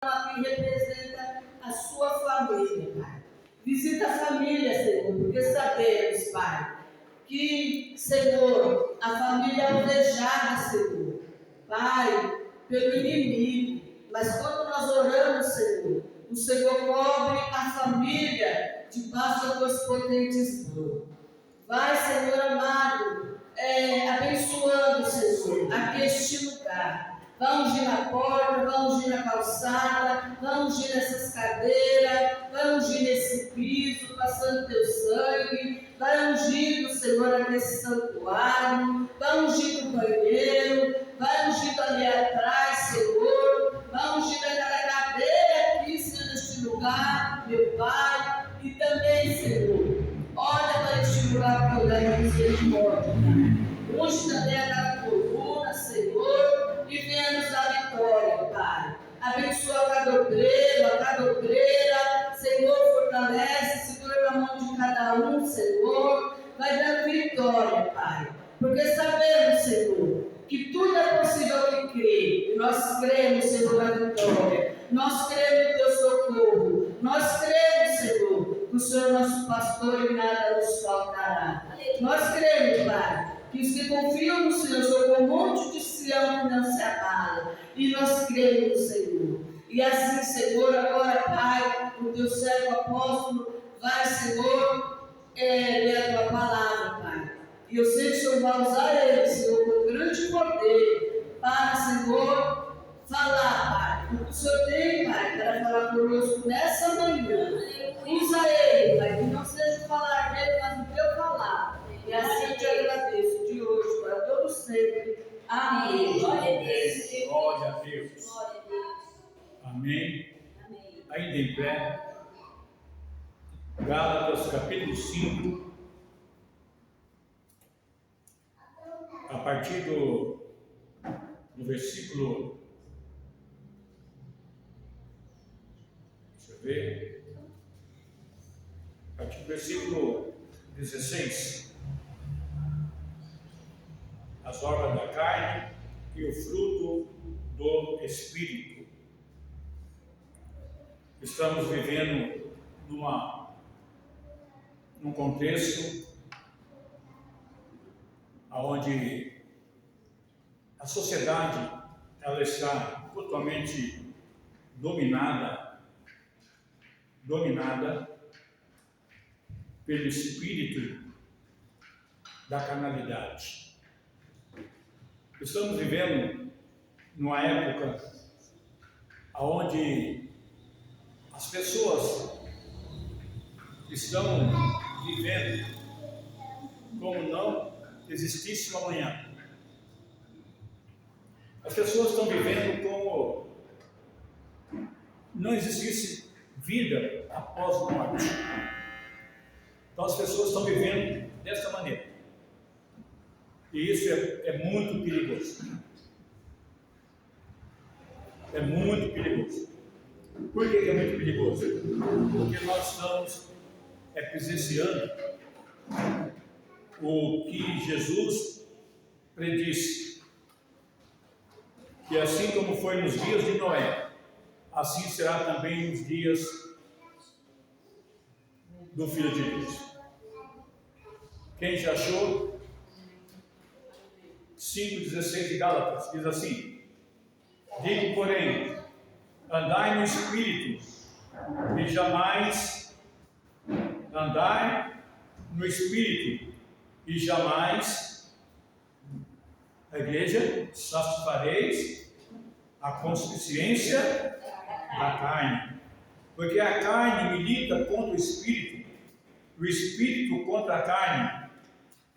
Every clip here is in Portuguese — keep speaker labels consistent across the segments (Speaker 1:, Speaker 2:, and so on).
Speaker 1: que representa a sua família, Pai. Visita a família, Senhor, porque sabemos, Pai, que, Senhor, a família é alvejada, Senhor, Pai, pelo inimigo. Mas quando nós oramos, Senhor, o Senhor cobre a família debaixo das tuas potentes mãos. Vai, Senhor amado, abençoando, Senhor, aqui este lugar. Vai ungir na porta, vai ungir na calçada, vai ungir nessas cadeiras, vai ungir nesse piso, passando teu sangue, vai ungir, Senhor, nesse santuário, vai ungir no banheiro, vai ungir ali atrás, Senhor, vai ungir naquela cadeira aqui, Senhor, neste lugar, meu Pai, e também, Senhor, olha para este lugar que eu levo misericórdia, unge também aquela coluna, Senhor, e venha-nos a vitória, Pai. Abençoa cada obreiro, a cada obreira, Senhor, fortalece, segura na mão de cada um, Senhor, vai dando vitória, Pai. Porque sabemos, Senhor, que tudo é possível que crê. Nós cremos, Senhor, na vitória. Nós cremos no teu socorro. Nós cremos, Senhor, que o Senhor é nosso pastor e nada nos faltará. Nós cremos, Pai, que os que confiam no Senhor são como um monte de Sião que não se abala. E nós cremos no Senhor. E assim, Senhor, agora, Pai, o teu servo apóstolo vai, Senhor, ler a tua palavra, Pai. E eu sei que o Senhor vai usar ele, Senhor, com grande poder, para, Senhor, falar, Pai. O que o Senhor tem, Pai, para falar conosco nessa manhã. Usa ele, Pai, que não seja o falar dele, mas o teu falar. E assim eu te agradeço de hoje, para todos sempre. Amém.
Speaker 2: Glória a Deus. Glória a Deus. Amém. Ainda em pé. Gálatas capítulo 5. A partir do versículo. Deixa eu ver. A partir do versículo 16. As obras da carne e o fruto do Espírito. Estamos vivendo num contexto onde a sociedade ela está totalmente dominada pelo espírito da carnalidade. Estamos vivendo numa época onde as pessoas estão vivendo como não existisse um amanhã. As pessoas estão vivendo como não existisse vida após a morte. Então as pessoas estão vivendo dessa maneira. E isso é muito perigoso. É muito perigoso. Por que é muito perigoso? Porque nós estamos presenciando o que Jesus predisse. Que assim como foi nos dias de Noé, assim será também nos dias do Filho de Deus. Quem já achou? 5,16 de Gálatas diz assim: digo, porém, andai no Espírito, e jamais andai no Espírito, e jamais a igreja satisfareis a consciência da carne, porque a carne milita contra o Espírito contra a carne,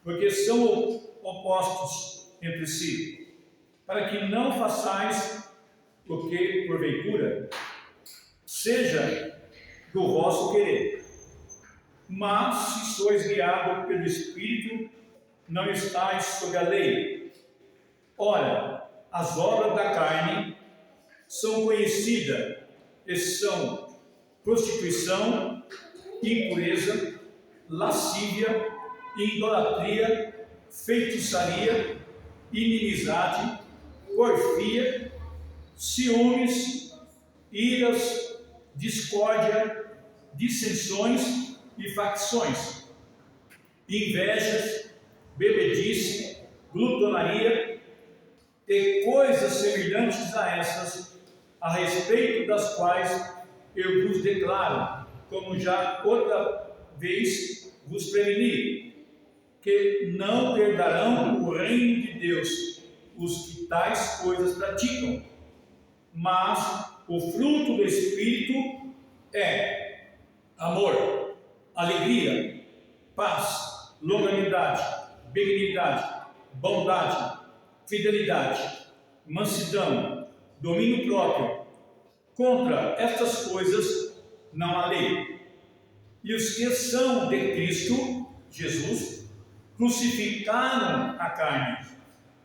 Speaker 2: porque são opostos entre si, para que não façais o que, porventura, seja do vosso querer. Mas, se sois guiados pelo Espírito, não estáis sob a lei. Ora, as obras da carne são conhecidas, e são prostituição, impureza, lascívia, idolatria, feitiçaria, inimizade, porfia, ciúmes, iras, discórdia, dissensões e facções, invejas, bebedice, glutonaria e coisas semelhantes a essas, a respeito das quais eu vos declaro, como já outra vez vos preveni, que não herdarão o reino de Deus os que tais coisas praticam, mas o fruto do Espírito é amor, alegria, paz, longanimidade, benignidade, bondade, fidelidade, mansidão, domínio próprio. Contra estas coisas não há lei. E os que são de Cristo Jesus crucificaram a carne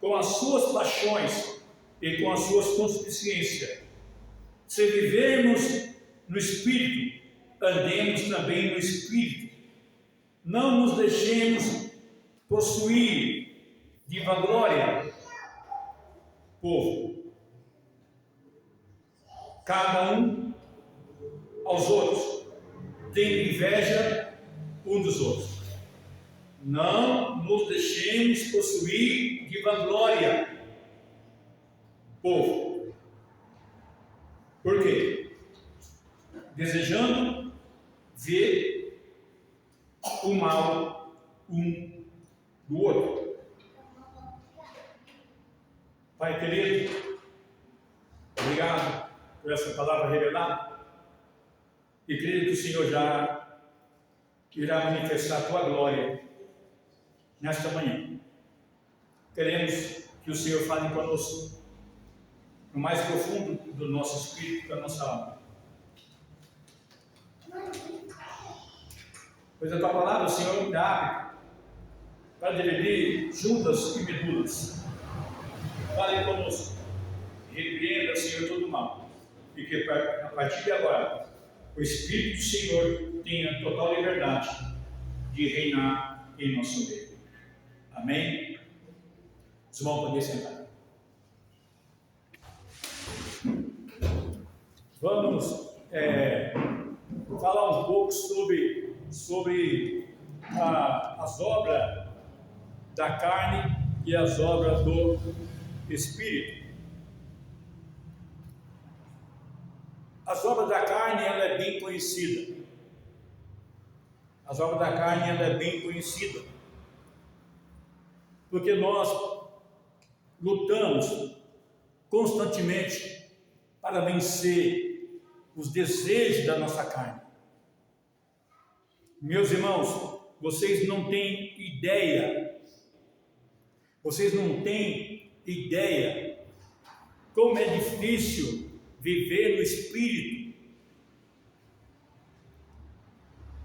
Speaker 2: com as suas paixões e com as suas concupiscências. Se vivermos no Espírito, andemos também no Espírito. Não nos deixemos possuir de vanglória, povo. Cada um aos outros, tendo inveja um dos outros. Não nos deixemos possuir de vanglória, povo. Por quê? Desejando ver o mal um do outro. Pai querido, obrigado por essa palavra revelada, e creio que o Senhor já irá manifestar a tua glória nesta manhã. Queremos que o Senhor fale conosco no mais profundo do nosso espírito, da nossa alma. Pois a tua palavra, o Senhor, me dá para dividir juntas e medulas. Fale conosco, repreenda, Senhor, todo mal, e que a partir de agora o Espírito do Senhor tenha total liberdade de reinar em nosso meio. Amém? Os irmãos podem sentar. Vamos falar um pouco sobre as obras da carne e as obras do Espírito. As obras da carne, ela é bem conhecida. As obras da carne, ela é bem conhecida. Porque nós lutamos constantemente para vencer os desejos da nossa carne. Meus irmãos, vocês não têm ideia como é difícil viver no Espírito.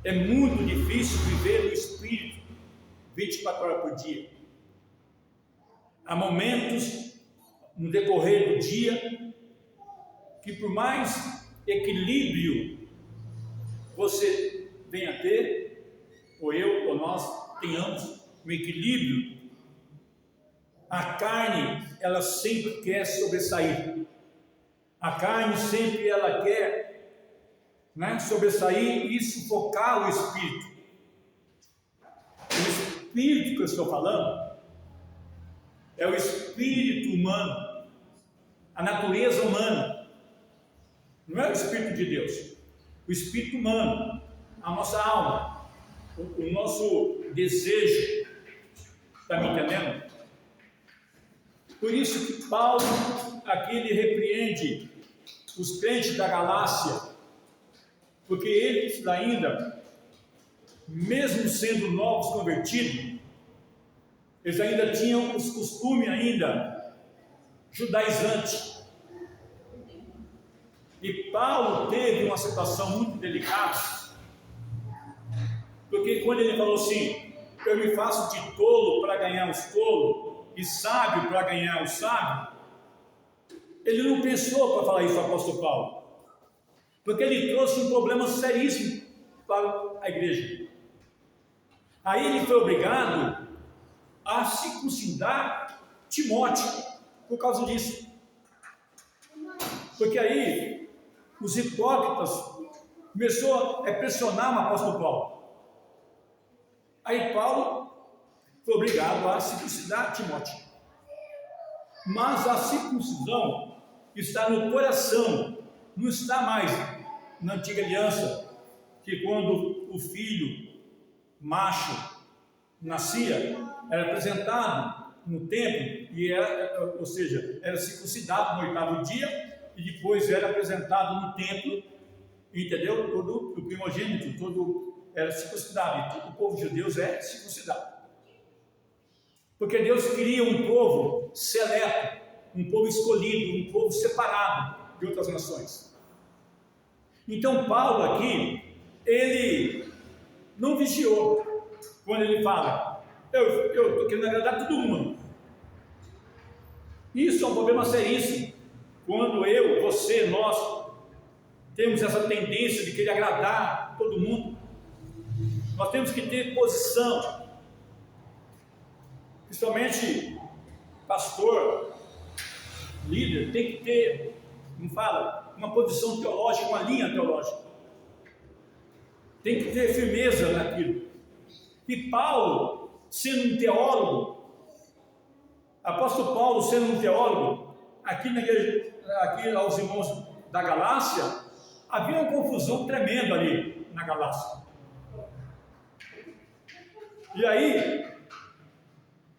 Speaker 2: É muito difícil viver no Espírito 24 horas por dia. Há momentos no decorrer do dia que, por mais equilíbrio você venha a ter, ou eu, ou nós tenhamos um equilíbrio, a carne, ela sempre quer sobressair. A carne sempre ela quer sobressair e sufocar o Espírito. O Espírito que eu estou falando é o Espírito humano, a natureza humana. Não é o Espírito de Deus. O Espírito humano, a nossa alma, o nosso desejo. Está me entendendo? Por isso que Paulo aqui ele repreende os crentes da Galácia, porque eles ainda, mesmo sendo novos convertidos, eles ainda tinham os costumes ainda judaizantes. E Paulo teve uma situação muito delicada, porque quando ele falou assim, eu me faço de tolo para ganhar os tolos, e sábio para ganhar o sábio, ele não pensou para falar isso ao apóstolo Paulo, porque ele trouxe um problema seríssimo para a igreja. Aí ele foi obrigado a circuncidar Timóteo por causa disso, porque aí os hipócritas começou a pressionar o apóstolo Paulo. Aí Paulo foi obrigado a circuncidar Timóteo. Mas a circuncisão está no coração, não está mais na antiga aliança, que quando o filho macho nascia, era apresentado no templo, e era, ou seja, era circuncidado no 8º dia, e depois era apresentado no templo, entendeu? Todo o primogênito, todo era circuncidado, e todo o povo judeu é circuncidado. Porque Deus queria um povo seleto, um povo escolhido, um povo separado de outras nações. Então Paulo aqui, ele não vigiou quando ele fala, eu estou querendo agradar todo mundo. Isso é um problema seríssimo, quando eu, você, nós temos essa tendência de querer agradar todo mundo. Nós temos que ter posição, principalmente pastor, líder, tem que ter, como fala, uma posição teológica, uma linha teológica. Tem que ter firmeza naquilo. E Paulo, sendo um teólogo, apóstolo Paulo, sendo um teólogo, aqui na igreja, aqui aos irmãos da Galácia, havia uma confusão tremenda ali na Galácia. E aí,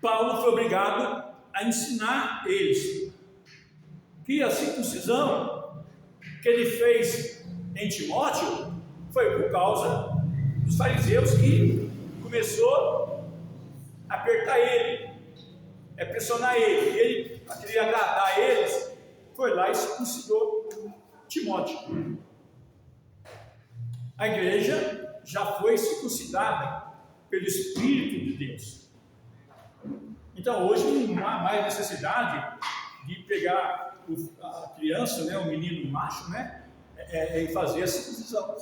Speaker 2: Paulo foi obrigado a ensinar eles que a circuncisão que ele fez em Timóteo foi por causa dos fariseus, que começou a apertar ele, a pressionar ele, e ele, para querer agradar eles, foi lá e circuncidou Timóteo. A igreja já foi circuncidada pelo Espírito de Deus. Então hoje não há mais necessidade de pegar a criança, né, o menino macho, né, e fazer a circuncisão,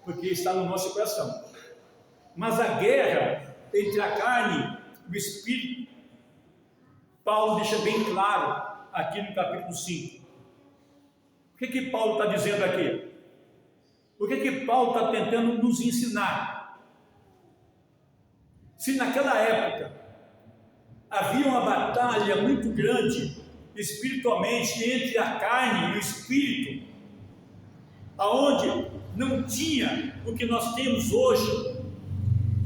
Speaker 2: porque está no nosso coração. Mas a guerra entre a carne e o Espírito, Paulo deixa bem claro aqui no capítulo 5. O que Paulo está dizendo aqui? O que Paulo está tentando nos ensinar? Se naquela época havia uma batalha muito grande espiritualmente entre a carne e o espírito, aonde não tinha o que nós temos hoje.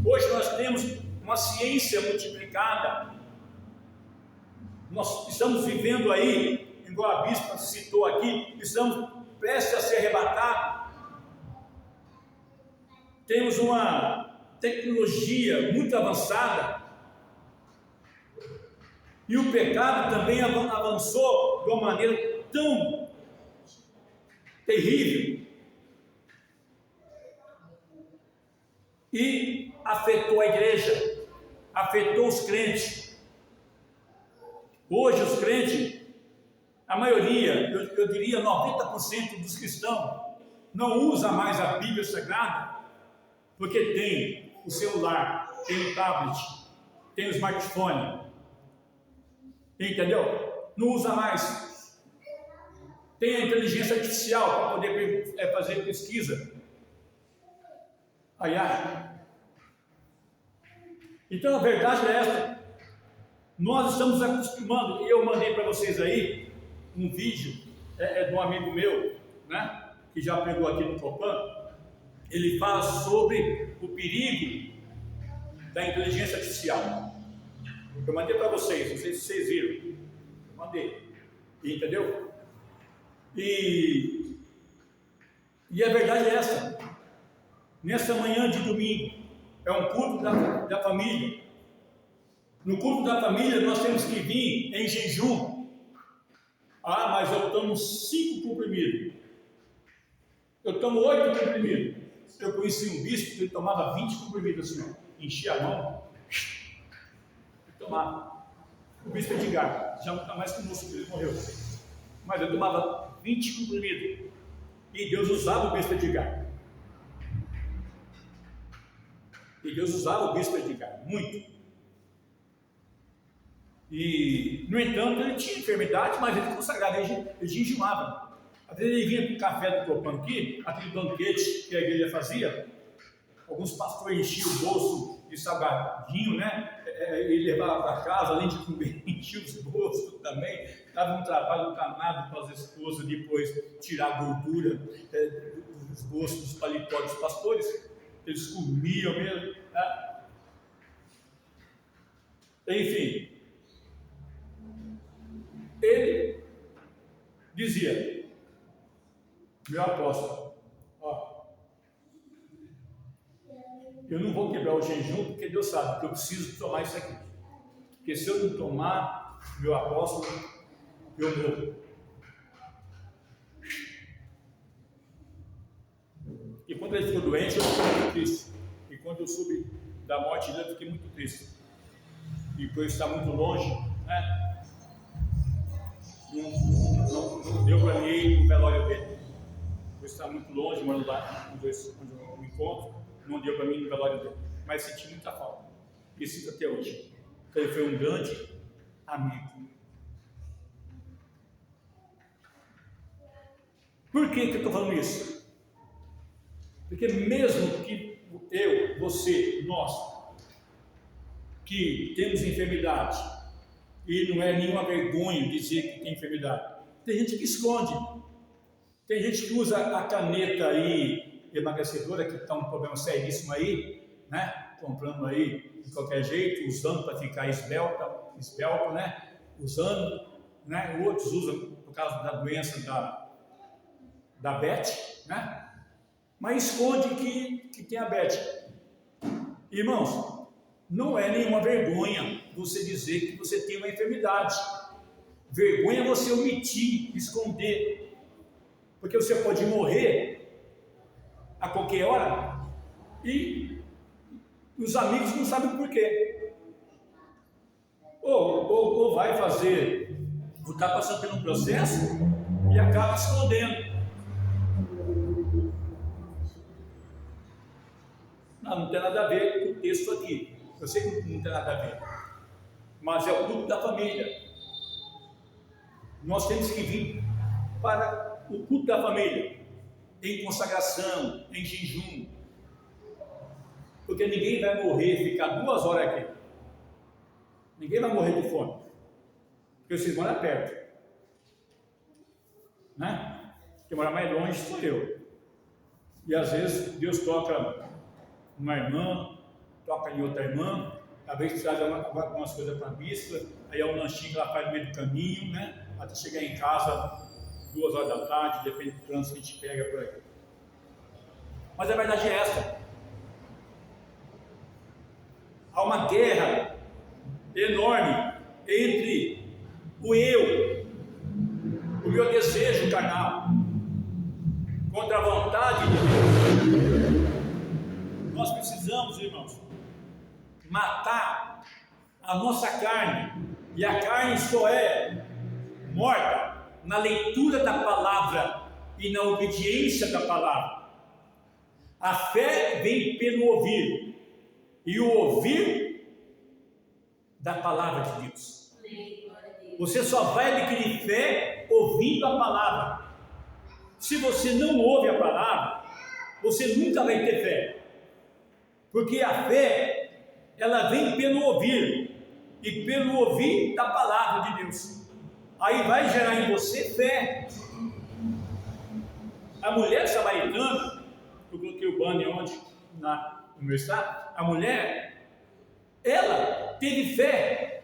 Speaker 2: Hoje nós temos uma ciência multiplicada. Nós estamos vivendo aí, igual a bispa citou aqui, estamos prestes a ser arrebatados. Temos uma tecnologia muito avançada, e o pecado também avançou de uma maneira tão terrível e afetou a igreja, afetou os crentes. Hoje os crentes, a maioria, eu diria 90% dos cristãos, não usa mais a Bíblia Sagrada, porque tem o celular, tem o tablet, tem o smartphone, entendeu? Não usa mais. Tem a inteligência artificial para poder fazer pesquisa. Então a verdade é esta. Nós estamos acostumando. Eu mandei para vocês aí um vídeo de um amigo meu, né, que já pregou aqui no Copan. Ele fala sobre o perigo da inteligência artificial. Eu mandei para vocês, não sei se vocês viram. Eu mandei, entendeu? E a verdade é essa. Nessa manhã de domingo, é um culto da família. No culto da família nós temos que vir em jejum. Mas eu tomo 5 comprimidos. Eu tomo 8 comprimidos. Eu conheci um bispo que ele tomava 20 comprimidos assim, enchia a mão e tomava. O bispo Edgar, já não está mais conosco, ele morreu. Mas eu tomava 20 comprimidos. E Deus usava o bispo Edgar. E Deus usava o bispo Edgar, muito. E, no entanto, ele tinha enfermidade, mas ele consagrava, ele jejuava. Às vezes ele vinha com o café do Copan aqui, aquele banquete que a igreja fazia, alguns pastores enchiam o bolso de salgadinho, né? E levava para casa, além de comer, enchia os bolsos também. Dava um trabalho danado para as esposas depois tirar a gordura dos bolsos dos paletós dos pastores. Eles comiam mesmo. Tá? Enfim, ele dizia: meu apóstolo, ó, eu não vou quebrar o jejum, porque Deus sabe que eu preciso tomar isso aqui. Porque se eu não tomar, meu apóstolo, eu morro. E quando ele ficou doente, eu fiquei muito triste. E quando eu soube da morte dele, eu fiquei muito triste. E por estar muito longe, né? Não deu para mim ir no velório dele. Por estar muito longe, morando lá, onde eu me encontro, não deu para mim no velório dele. Mas senti muita falta. E sinto até hoje. Então, ele foi um grande amigo. Por que eu estou falando isso? Porque mesmo que eu, você, nós, que temos enfermidade, e não é nenhuma vergonha dizer que tem enfermidade, tem gente que esconde, tem gente que usa a caneta aí, emagrecedora, que está um problema seríssimo aí, né? Comprando aí de qualquer jeito, usando para ficar esbelto, né? Usando, né? Outros usam por causa da doença da Beth, né? Mas esconde que tem a Beth. Irmãos, não é nenhuma vergonha você dizer que você tem uma enfermidade. Vergonha é você omitir, esconder. Porque você pode morrer a qualquer hora e os amigos não sabem por quê. Ou vai fazer, está passando por um processo e acaba escondendo. Não tem nada a ver com o texto aqui. Eu sei que não tem nada a ver. Mas é o culto da família. Nós temos que vir para o culto da família, em consagração, em jejum. Porque ninguém vai morrer, ficar 2 horas aqui. Ninguém vai morrer de fome. Porque vocês moram perto. Né? Quem mora mais longe sou eu. E às vezes Deus toca uma irmã, toca em outra irmã, às vezes traz algumas coisas para a bispa, aí é um lanchinho que ela faz no meio do caminho, né? Até chegar em casa 2 horas da tarde, depende do trânsito que a gente pega por aqui. Mas a verdade é essa. Há uma guerra enorme entre o eu, o meu desejo carnal, contra a vontade de Deus. Nós precisamos, irmãos, matar a nossa carne, e a carne só é morta na leitura da palavra e na obediência da palavra. A fé vem pelo ouvir, e o ouvir da palavra de Deus. Você só vai adquirir fé ouvindo a palavra. Se você não ouve a palavra, você nunca vai ter fé. Porque a fé, ela vem pelo ouvir, e pelo ouvir da palavra de Deus. Aí vai gerar em você fé. A mulher samaritana, eu coloquei o banner onde? No meu estado. A mulher, ela teve fé,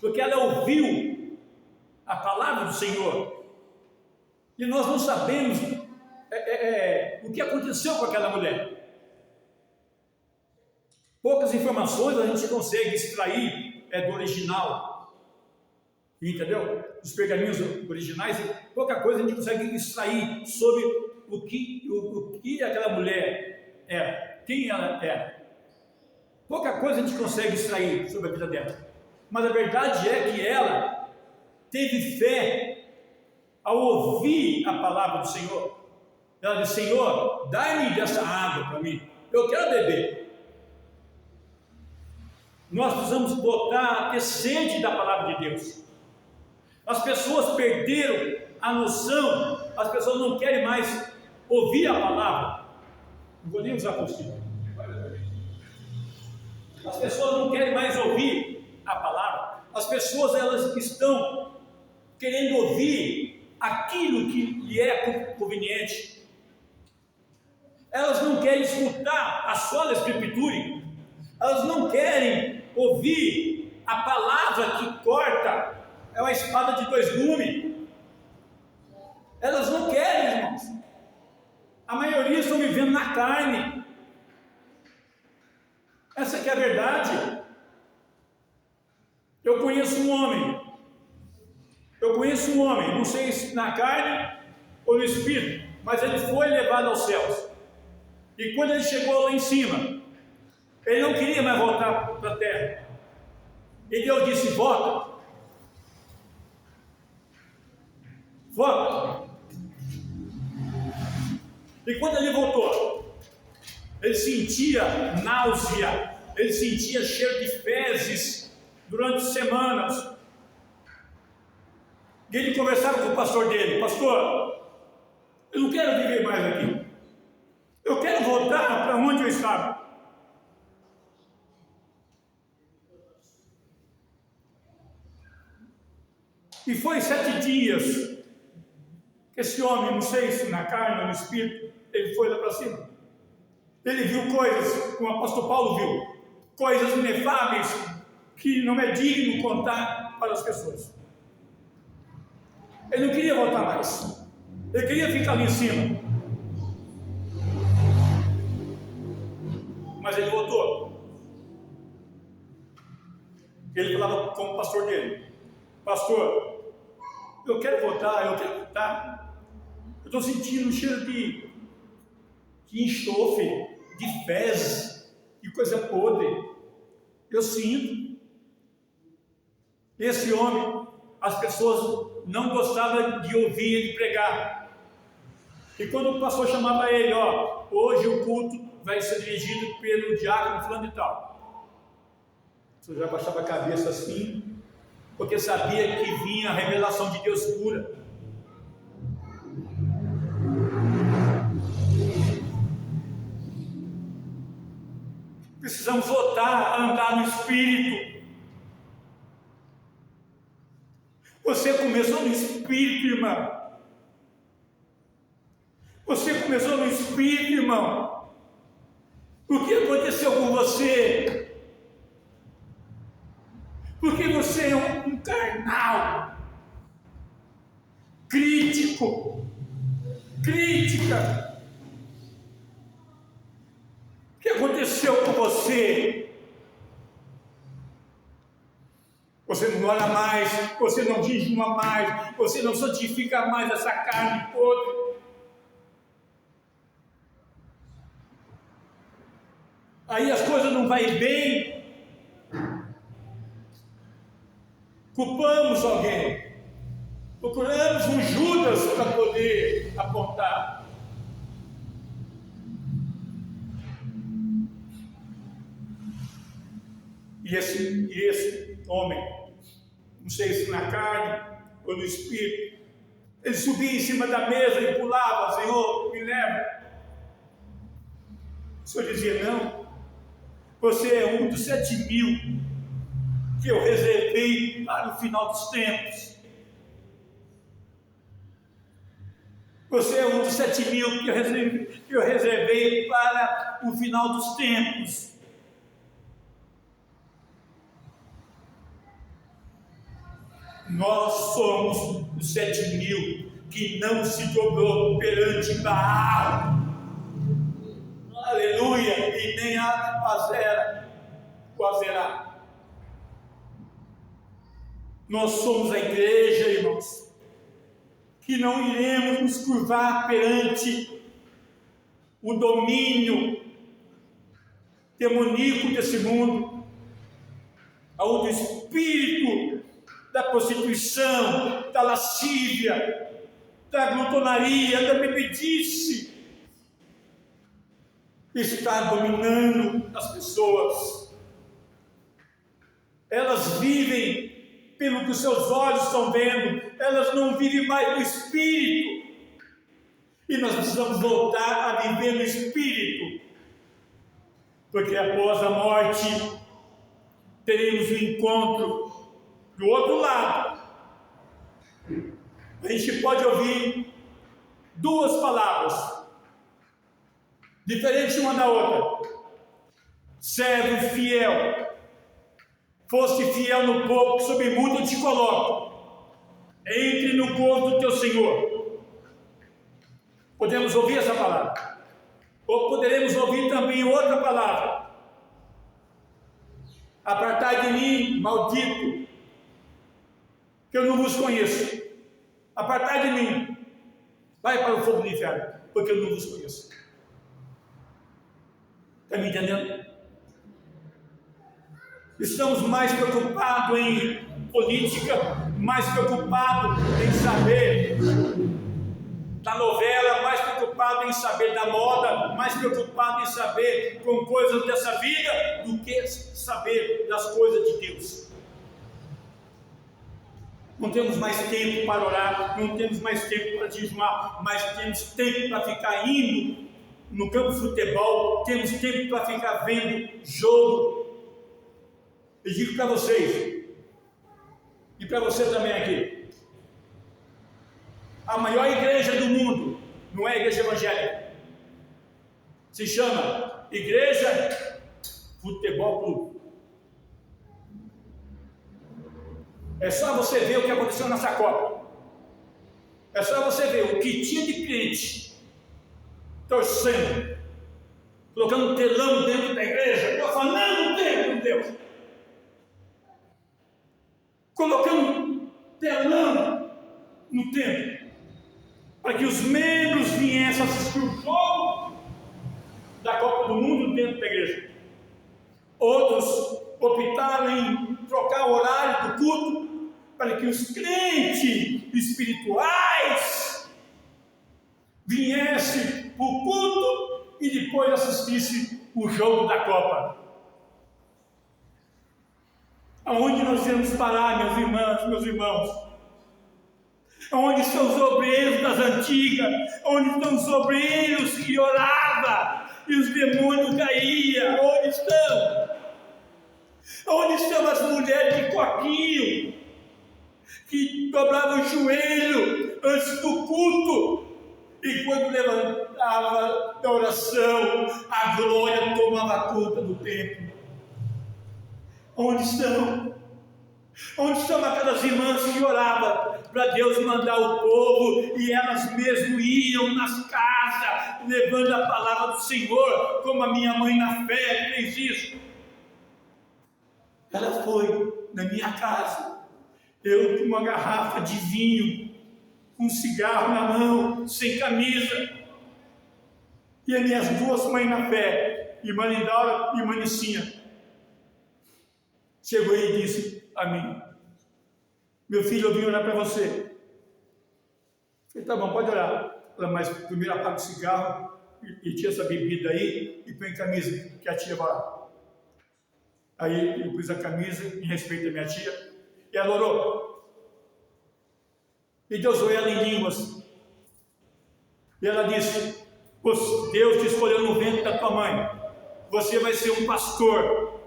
Speaker 2: porque ela ouviu a palavra do Senhor. E nós não sabemos o que aconteceu com aquela mulher. Poucas informações a gente consegue extrair do original, entendeu? Os pergaminhos originais, pouca coisa a gente consegue extrair sobre o que aquela mulher era, quem ela era. Pouca coisa a gente consegue extrair sobre a vida dela, mas a verdade é que ela teve fé ao ouvir a palavra do Senhor. Ela disse: Senhor, dai-me dessa água para mim, eu quero beber. Nós precisamos botar a ter sede da palavra de Deus. As pessoas perderam a noção as pessoas não querem mais ouvir a palavra. Não vou nem usar apostila. As pessoas não querem mais ouvir a palavra. As pessoas, elas estão querendo ouvir aquilo que lhe é conveniente. Elas não querem escutar a sola escritura. Elas não querem ouvir a palavra que corta. É uma espada de dois gumes. Elas não querem, irmãos. A maioria estão vivendo na carne. Essa que é a verdade. Eu conheço um homem, não sei se na carne ou no espírito, mas ele foi levado aos céus. E quando ele chegou lá em cima, ele não queria mais voltar para a terra. E Deus disse: volta. Volta. E quando ele voltou, ele sentia náusea, ele sentia cheiro de fezes durante semanas. E ele conversava com o pastor dele: pastor, eu não quero viver mais aqui. Eu quero voltar para onde eu estava. E foi 7 dias que esse homem, não sei se na carne ou no espírito, ele foi lá para cima. Ele viu coisas, como o apóstolo Paulo viu, coisas inefáveis que não é digno contar para as pessoas. Ele não queria voltar mais. Ele queria ficar ali em cima. Mas ele voltou. Ele falava com o pastor dele: pastor, eu quero voltar. Eu estou sentindo um cheiro de enxofre, de fezes, de coisa podre. Eu sinto. Esse homem, as pessoas não gostavam de ouvir ele pregar. E quando o pastor chamava ele: ó, hoje o culto vai ser dirigido pelo diácono fulano e tal, você já baixava a cabeça assim, porque sabia que vinha a revelação de Deus pura. Precisamos voltar a andar no Espírito. Você começou no Espírito, irmão. Você começou no Espírito, irmão. O que aconteceu com você? Porque você é um carnal, crítica. O que aconteceu com você? Você não ora mais, você não jejuma mais, você não santifica mais essa carne podre. Aí as coisas não vão bem. Culpamos alguém. Procuramos um Judas para poder apontar. E esse homem, não sei se na carne ou no espírito, ele subia em cima da mesa e pulava: Senhor, me leva. O Senhor dizia: não, você é um dos 7.000 que eu reservei para o final dos tempos. Você é um dos 7.000 que eu reservei para o final dos tempos. Nós somos os 7.000 que não se dobrou perante Baal. Aleluia! E nem a Azera. Nós somos a igreja, irmãos, que não iremos nos curvar perante o domínio demoníaco desse mundo, onde o espírito da prostituição, da lascívia, da glutonaria, da bebedice está dominando as pessoas. Elas vivem pelo que os seus olhos estão vendo, elas não vivem mais no Espírito, E nós precisamos voltar a viver no Espírito, porque após a morte teremos um encontro do outro lado. A gente pode ouvir duas palavras, diferentes uma da outra. Servo fiel, foste fiel no pouco, sobre muito eu te coloco. Entre no gozo do teu Senhor. Podemos ouvir essa palavra. Ou poderemos ouvir também outra palavra. Apartai de mim, maldito, que eu não vos conheço. Apartai de mim. Vai para o fogo do inferno, porque eu não vos conheço. Está me entendendo? Estamos mais preocupados em política, mais preocupados em saber da novela, mais preocupados em saber da moda, mais preocupados em saber com coisas dessa vida, do que saber das coisas de Deus. Não temos mais tempo para orar, não temos mais tempo para jejuar, mas temos tempo para ficar indo no campo de futebol, temos tempo para ficar vendo jogo. Eu digo para vocês, e para você também aqui, a maior igreja do mundo não é a igreja evangélica, se chama Igreja Futebol Clube. É só você ver o que aconteceu nessa Copa, é só você ver o que tinha de crente torcendo, colocando um telão dentro da igreja, profanando o templo de Deus, colocando telão no templo, para que os membros viessem assistir o jogo da Copa do Mundo dentro da igreja. Outros optaram em trocar o horário do culto para que os crentes espirituais viessem para o culto e depois assistissem o jogo da Copa. Aonde nós iremos parar, meus irmãos, meus irmãos? Onde estão os obreiros das antigas? Onde estão os obreiros que oravam e os demônios caíam? Onde estão? Onde estão as mulheres de coquinho que dobravam o joelho antes do culto? E quando levantava da oração, a glória tomava conta do templo. Onde estão? Onde estão aquelas irmãs que oravam para Deus mandar o povo e elas mesmo iam nas casas levando a palavra do Senhor, como a minha mãe na fé fez isso? Ela foi na minha casa, eu com uma garrafa de vinho, com um cigarro na mão, sem camisa, e as minhas duas mães na fé, irmã Lindaura e irmã Nicinha, chegou e disse a mim: meu filho, eu vim orar para você. Eu falei: tá bom, pode orar. Ela: mas primeiro apaga o cigarro e tira essa bebida aí e põe a camisa, que a tia vai lá. Aí eu pus a camisa em respeito à minha tia, e ela orou. E Deus usou ela em línguas. E ela disse: Deus te escolheu no ventre da tua mãe, você vai ser um pastor.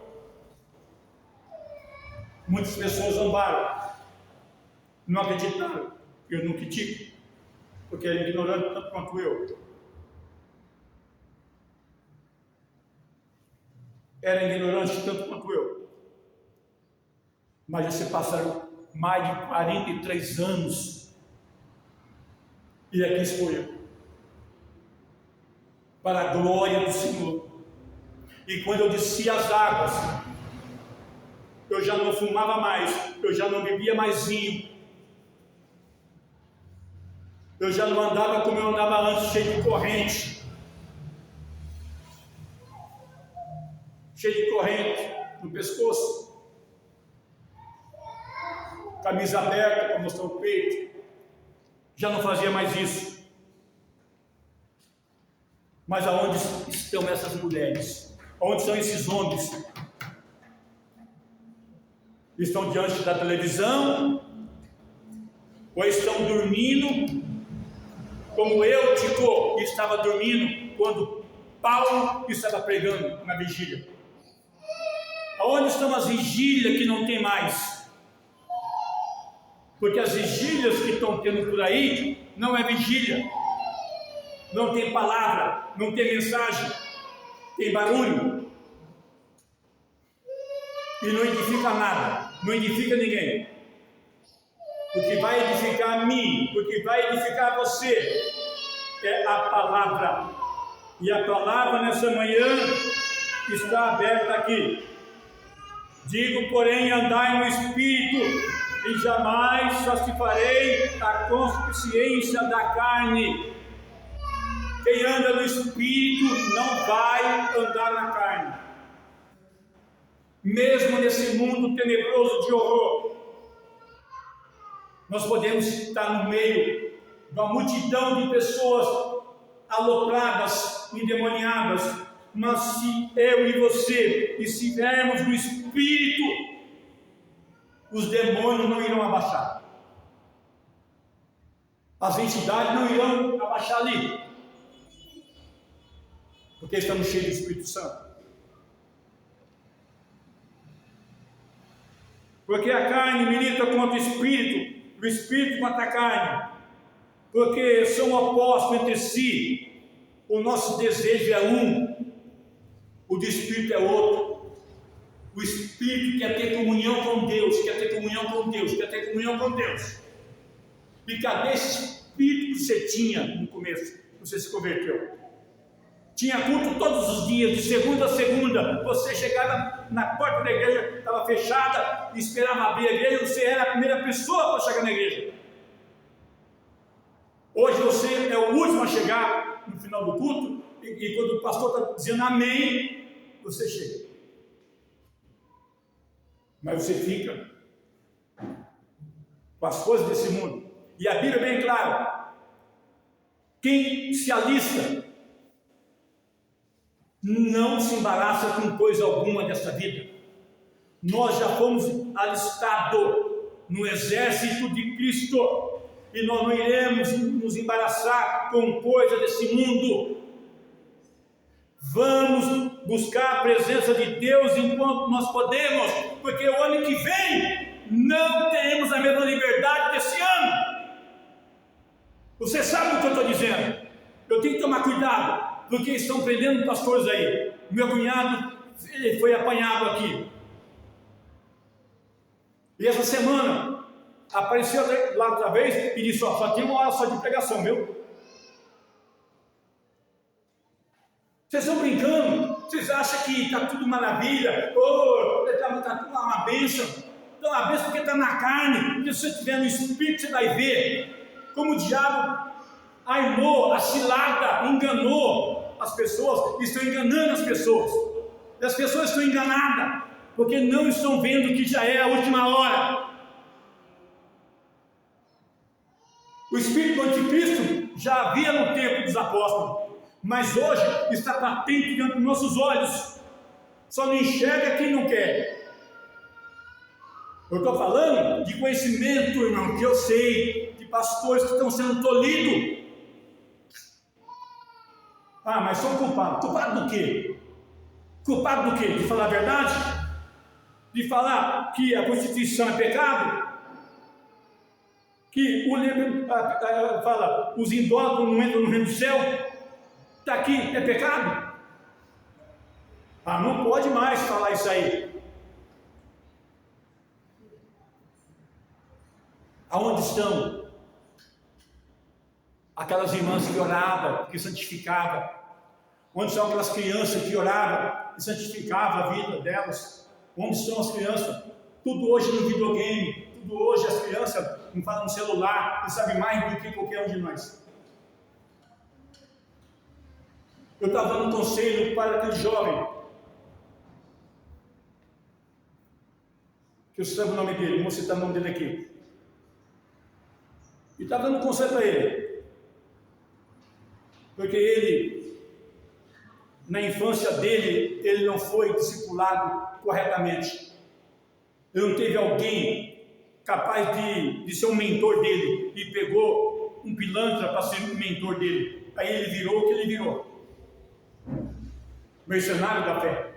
Speaker 2: Muitas pessoas zombaram, não acreditaram. Eu não critico, porque é ignorante tanto quanto eu. Era ignorante tanto quanto eu. Mas já se passaram mais de 43 anos e aqui estou eu, para a glória do Senhor. E quando eu descia as águas, eu já não fumava mais, eu já não bebia mais vinho, eu já não andava como eu andava antes, cheio de corrente, no pescoço, camisa aberta para mostrar o peito. Já não fazia mais isso. Mas aonde estão essas mulheres? Onde estão esses homens? Estão diante da televisão? Ou estão dormindo? como Eutico estava dormindo quando Paulo estava pregando na vigília. Aonde estão as vigílias que não tem mais? Porque as vigílias que estão tendo por aí não é vigília, não tem palavra, não tem mensagem, tem barulho e não edifica nada, não edifica ninguém. O que vai edificar a mim, o que vai edificar você é a palavra, e a palavra nessa manhã está aberta aqui. Digo, porém, andai no Espírito, e jamais satisfarei a concupiscência da carne. Quem anda no Espírito não vai andar na carne. Mesmo nesse mundo tenebroso de horror, nós podemos estar no meio de uma multidão de pessoas alopradas, endemoniadas, mas se eu e você estivermos no Espírito, os demônios não irão abaixar, as entidades não irão abaixar ali, porque estamos cheios do Espírito Santo. Porque a carne milita contra o Espírito contra a carne, porque são opostos entre si. O nosso desejo é um, o do Espírito é outro. O Espírito quer ter comunhão com Deus, quer ter comunhão com Deus, quer ter comunhão com Deus. E cadê esse Espírito que você tinha no começo? Você se converteu. Tinha culto todos os dias, de segunda a segunda. Você chegava na porta da igreja, estava fechada, e esperava abrir a igreja, você era a primeira pessoa para chegar na igreja. Hoje você é o último a chegar no final do culto, e quando o pastor está dizendo amém, você chega. Mas você fica com as coisas desse mundo. E a Bíblia é bem clara: quem se alista não se embaraça com coisa alguma dessa vida. Nós já fomos alistados no exército de Cristo, e nós não iremos nos embaraçar com coisa desse mundo. Vamos buscar a presença de Deus enquanto nós podemos, porque o ano que vem não teremos a mesma liberdade desse ano. Você sabe o que eu estou dizendo? Eu tenho que tomar cuidado, porque estão prendendo pastores aí. Meu cunhado, ele foi apanhado aqui. E essa semana apareceu lá outra vez e disse: só tem uma hora só de pregação, viu? Vocês estão brincando? Vocês acham que está tudo maravilha? Está tudo uma bênção? Então, uma bênção porque está na carne. Porque se você estiver no Espírito, você vai ver como o diabo aimou, a cilada, enganou as pessoas, estão enganando as pessoas. E as pessoas estão enganadas, porque não estão vendo que já é a última hora. O Espírito do Anticristo já havia no tempo dos apóstolos, mas hoje está patente diante dos nossos olhos. Só não enxerga quem não quer. Eu estou falando de conhecimento, irmão, que eu sei, de pastores que estão sendo tolhidos. Ah, mas são culpados. Culpado do quê? Culpado do quê? De falar a verdade? De falar que a prostituição é pecado? Que o livro fala, os indólatras não entram no reino do céu? Está aqui, é pecado? Ah, não pode mais falar isso aí. Aonde estão aquelas irmãs que oravam, que santificavam? Onde estão aquelas crianças que oravam e santificavam a vida delas? Onde estão as crianças? Tudo hoje no videogame, tudo hoje as crianças não falam no celular, não sabem mais do que qualquer um de nós. Eu estava dando um conselho para aquele jovem, que eu sei o nome dele, vou citar o nome dele aqui. E estava dando um conselho para ele, porque ele, na infância dele, ele não foi discipulado corretamente. Ele não teve alguém capaz de ser um mentor dele, e pegou um pilantra para ser o mentor dele. Aí ele virou o que ele virou. Mercenário da fé.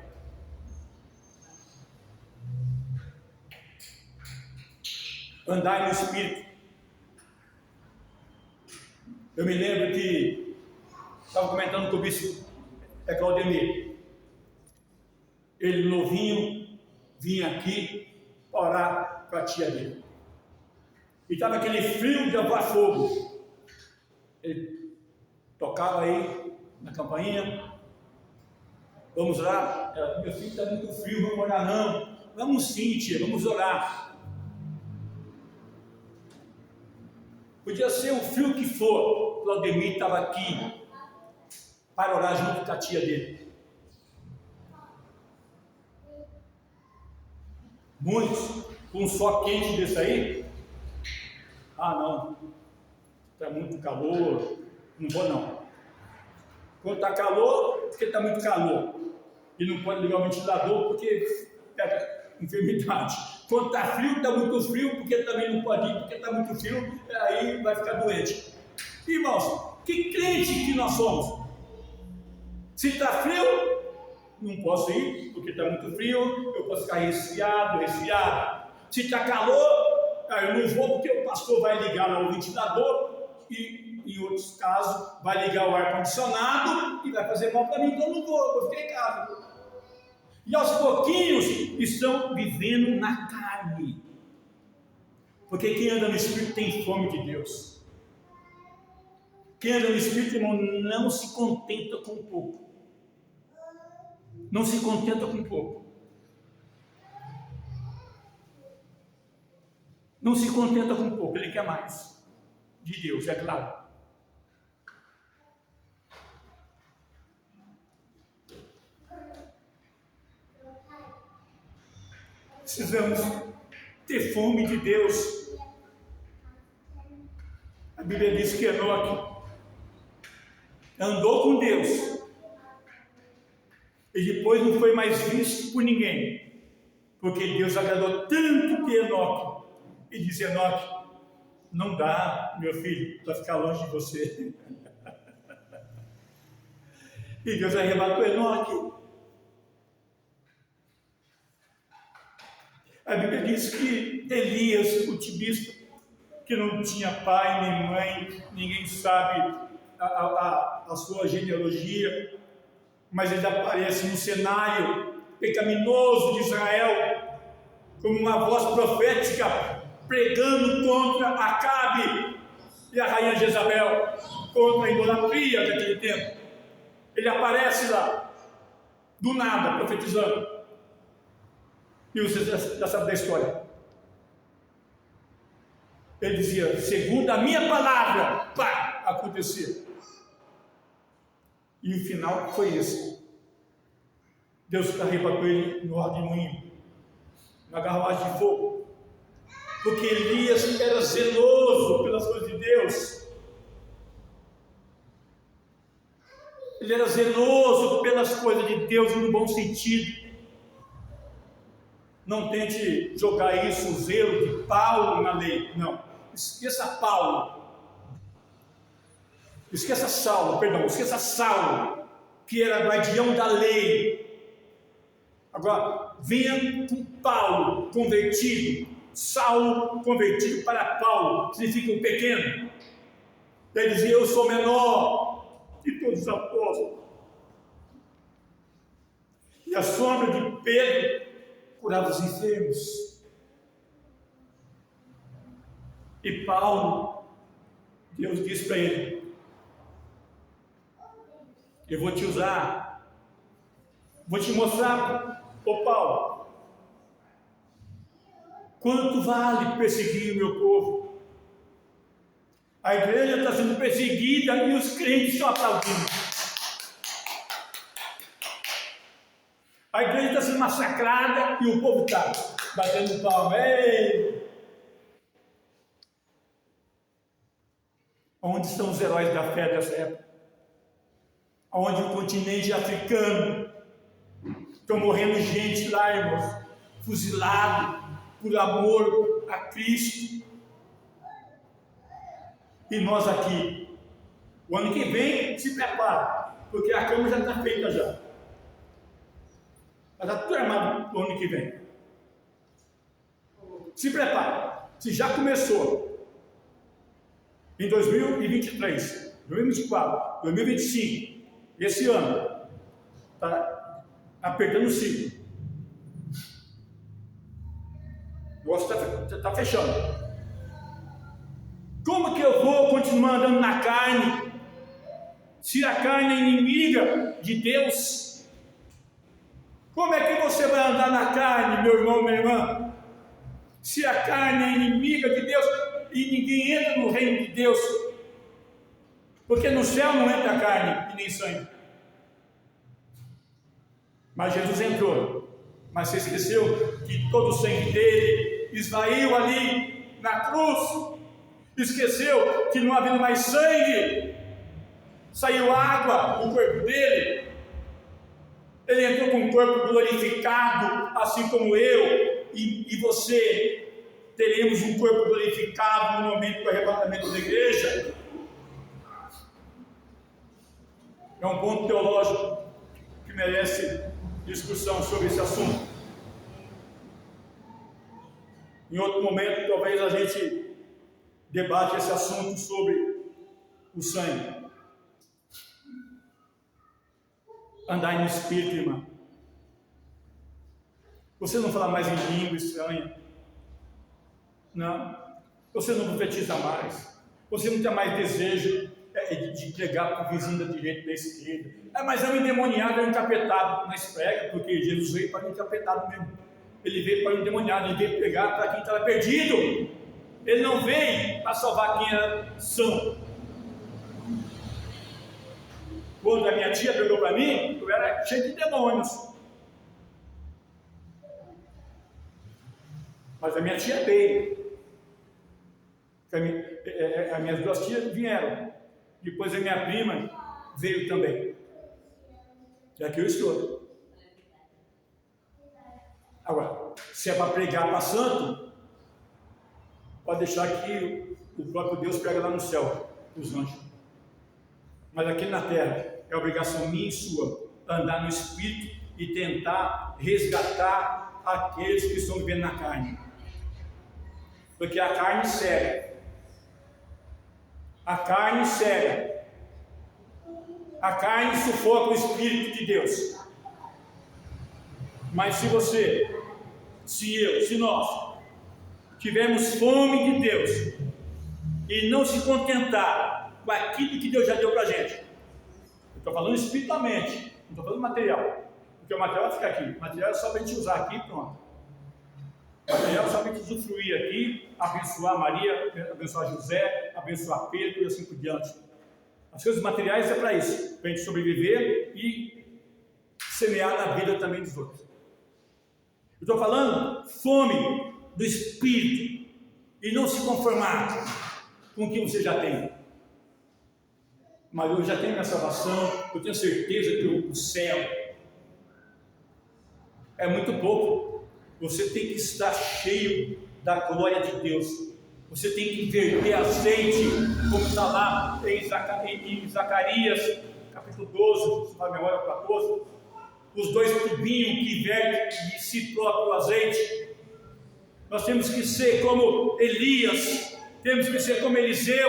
Speaker 2: Andar no Espírito. Eu me lembro que estava comentando com o bispo Claudemir. Ele novinho vinha aqui orar com a tia dele. E estava aquele frio de avar fogo. Ele tocava aí na campainha. Vamos orar? Meu filho está muito frio, vamos orar não. Vamos sim, tia, vamos orar. Podia ser o frio que for, Claudemir estava aqui para orar junto com a tia dele. Muitos, com um sol quente desse aí, não, está muito calor, não vou não. Quando está calor, porque está muito calor, e não pode ligar o ventilador porque pega enfermidade. Quando está frio, está muito frio, porque também não pode ir, porque está muito frio, aí vai ficar doente. Irmãos, que crente que nós somos? Se está frio, não posso ir, porque está muito frio, eu posso ficar resfriado. Se está calor, eu não vou, porque o pastor vai ligar lá o ventilador, e em outros casos, vai ligar o ar-condicionado, e vai fazer mal para mim, então eu não vou ficar em casa. E aos pouquinhos estão vivendo na carne. Porque quem anda no Espírito tem fome de Deus. Quem anda no Espírito, irmão, não se contenta com pouco. Não se contenta com pouco. Não se contenta com pouco, ele quer mais. De Deus, é claro. Precisamos ter fome de Deus. A Bíblia diz que Enoque andou com Deus e depois não foi mais visto por ninguém, porque Deus agradou tanto de Enoque e disse: Enoque, não dá, meu filho, para ficar longe de você. E Deus arrebatou Enoque. A Bíblia diz que Elias, o tibista, que não tinha pai nem mãe, ninguém sabe a sua genealogia, mas ele aparece no cenário pecaminoso de Israel, como uma voz profética, pregando contra Acabe e a rainha Jezabel, contra a idolatria daquele tempo. Ele aparece lá, do nada, profetizando. E você já sabe da história. Ele dizia: segundo a minha palavra, pá, aconteceu. E o final foi esse. Deus arrebatou ele no ar de moinho, na garrafagem de fogo, porque Elias era zeloso pelas coisas de Deus. Ele era zeloso pelas coisas de Deus no bom sentido. Não tente jogar isso, o zelo de Paulo na lei. Não. Esqueça Paulo. Esqueça Saulo, que era guardião da lei. Agora, venha com Paulo convertido. Saulo convertido para Paulo. Significa um pequeno. Ele dizia: eu sou menor de todos os apóstolos. E a sombra de Pedro curava os enfermos. E Paulo, Deus disse para ele: eu vou te usar, vou te mostrar, Paulo, quanto vale perseguir o meu povo. A igreja está sendo perseguida e os crentes estão aplaudindo. A igreja está sendo massacrada e o povo está batendo palma. Ei! Onde estão os heróis da fé dessa época? Onde o continente africano estão morrendo gente lá, irmãos, fuzilado por amor a Cristo. E nós aqui, o ano que vem, se prepara, porque a cama já está feita já. Já está tudo armado o ano que vem. Se prepara. Se já começou em 2023, 2024, 2025, esse ano, está apertando o ciclo. O negócio está fechando. Como que eu vou continuar andando na carne, se a carne é inimiga de Deus? Como é que você vai andar na carne, meu irmão, minha irmã, se a carne é inimiga de Deus e ninguém entra no reino de Deus? Porque no céu não entra carne e nem sangue. Mas Jesus entrou. Mas você esqueceu que todo o sangue dele esvaiu ali na cruz. Esqueceu que não havia mais sangue, saiu água do corpo dele. Ele entrou com um corpo glorificado, assim como eu e você teremos um corpo glorificado no momento do arrebatamento da igreja. É um ponto teológico que merece discussão sobre esse assunto. Em outro momento, talvez a gente debate esse assunto sobre o sangue. Andar no Espírito, irmão. Você não fala mais em língua estranha. Não. Você não profetiza mais. Você não tem mais desejo de pregar para o vizinho da direita e da esquerda. Mas é um endemoniado, é um encapetado. Mas prega, porque Jesus veio para o encapetado mesmo. Ele veio para o endemoniado, ele veio pregar para quem estava perdido. Ele não veio para salvar quem era são. Quando a minha tia pegou para mim, eu era cheio de demônios. Mas a minha tia veio. As minhas duas tias vieram. Depois a minha prima veio também. E aqui eu estou. Agora, se é para pregar para santo, pode deixar que o próprio Deus pega lá no céu, os anjos. Mas aqui na terra, é obrigação minha e sua, andar no Espírito e tentar resgatar aqueles que estão vivendo na carne. Porque a carne cega. A carne cega. A carne sufoca o Espírito de Deus. Mas se você, se nós tivermos fome de Deus e não se contentar com aquilo que Deus já deu para a gente, eu estou falando espiritualmente, não estou falando material, porque o material fica aqui, o material é só para a gente usar aqui e pronto. O material é só para a gente usufruir aqui, abençoar Maria, abençoar José, abençoar Pedro e assim por diante. As coisas materiais é para isso, para a gente sobreviver e semear na vida também dos outros. Eu estou falando fome do Espírito e não se conformar com o que você já tem. Mas eu já tenho minha salvação, eu tenho certeza que o céu é muito pouco. Você tem que estar cheio da glória de Deus. Você tem que verter azeite, como está lá em Zacarias, capítulo 12, se não me memória, 14. Os dois tubinhos que vertem de si próprio o azeite. Nós temos que ser como Elias, temos que ser como Eliseu,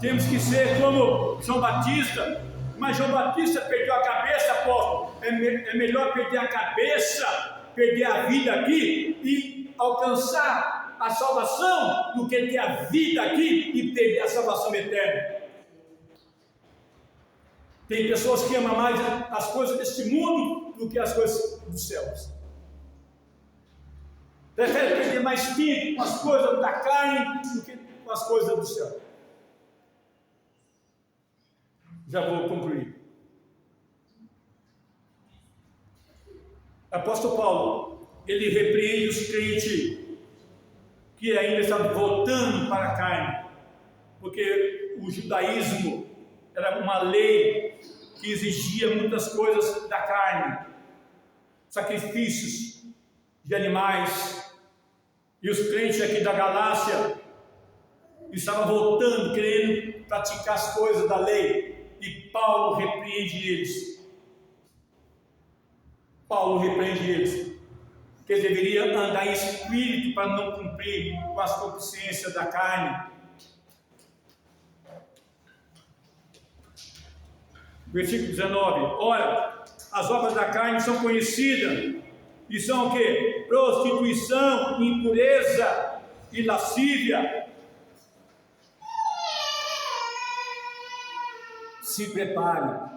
Speaker 2: temos que ser como João Batista. Mas João Batista perdeu a cabeça, apóstolo. É melhor perder a cabeça, perder a vida aqui e alcançar a salvação do que ter a vida aqui e perder a salvação eterna. Tem pessoas que amam mais as coisas deste mundo do que as coisas dos céus. Prefere perder mais tempo com as coisas da carne do que com as coisas do céu. Já vou concluir. Apóstolo Paulo, ele repreende os crentes que ainda estavam voltando para a carne, porque o judaísmo era uma lei que exigia muitas coisas da carne, sacrifícios de animais, e os crentes aqui da Galácia estava voltando, querendo praticar as coisas da lei, e Paulo repreende eles. Paulo repreende eles, que eles deveriam andar em espírito para não cumprir com as concupiscências da carne. Versículo 19: ora, as obras da carne são conhecidas, e são o quê? Prostituição, impureza e lascívia. Se prepare.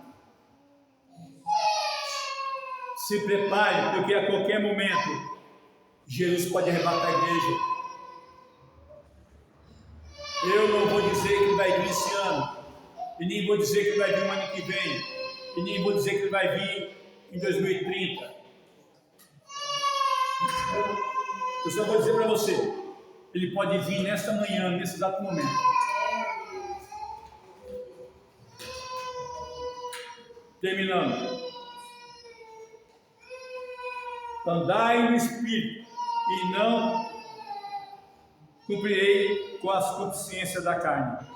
Speaker 2: Se prepare, porque a qualquer momento Jesus pode arrebatar a igreja. Eu não vou dizer que ele vai vir esse ano, e nem vou dizer que ele vai vir no ano que vem, e nem vou dizer que ele vai vir em 2030. Eu só vou dizer para você, ele pode vir nesta manhã, nesse exato momento. Terminando. Andai no Espírito, e não cumprirei com as concupiscências da carne.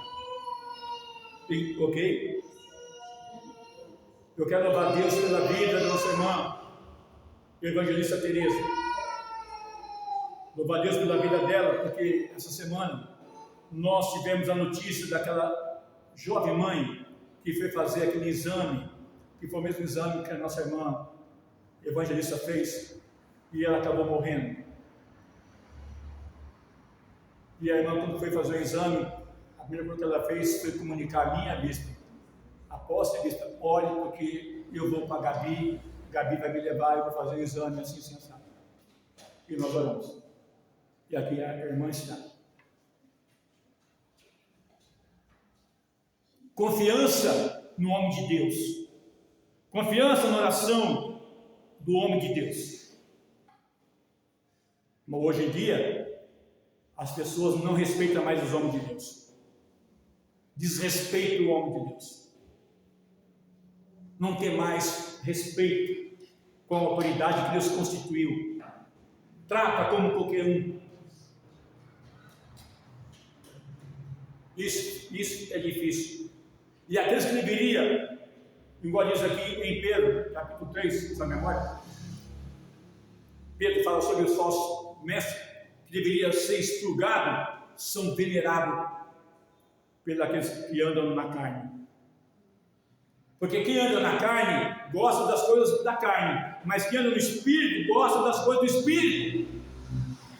Speaker 2: Ok? Eu quero louvar a Deus pela vida da nossa irmã, evangelista Tereza. Louvar a Deus pela vida dela, porque essa semana nós tivemos a notícia daquela jovem mãe que foi fazer aquele exame, que foi o mesmo exame que a nossa irmã evangelista fez, e ela acabou morrendo. E a irmã, quando foi fazer o exame, a primeira coisa que ela fez foi comunicar a minha bispa: apóstolo, bispa, ore, porque eu vou para a Gabi vai me levar, eu vou fazer o exame assim, sensato. E nós oramos. E aqui a irmã está. Confiança no homem de Deus. Confiança na oração do homem de Deus. Mas hoje em dia, as pessoas não respeitam mais os homens de Deus. Desrespeitam o homem de Deus. Não tem mais respeito com a autoridade que Deus constituiu. Trata como qualquer um. Isso é difícil. E aqueles que deveriam, igual diz aqui em Pedro, capítulo 3, na memória, Pedro fala sobre os falsos mestres, que deveriam ser expurgados, são venerados pelos aqueles que andam na carne. Porque quem anda na carne gosta das coisas da carne, mas quem anda no Espírito gosta das coisas do Espírito.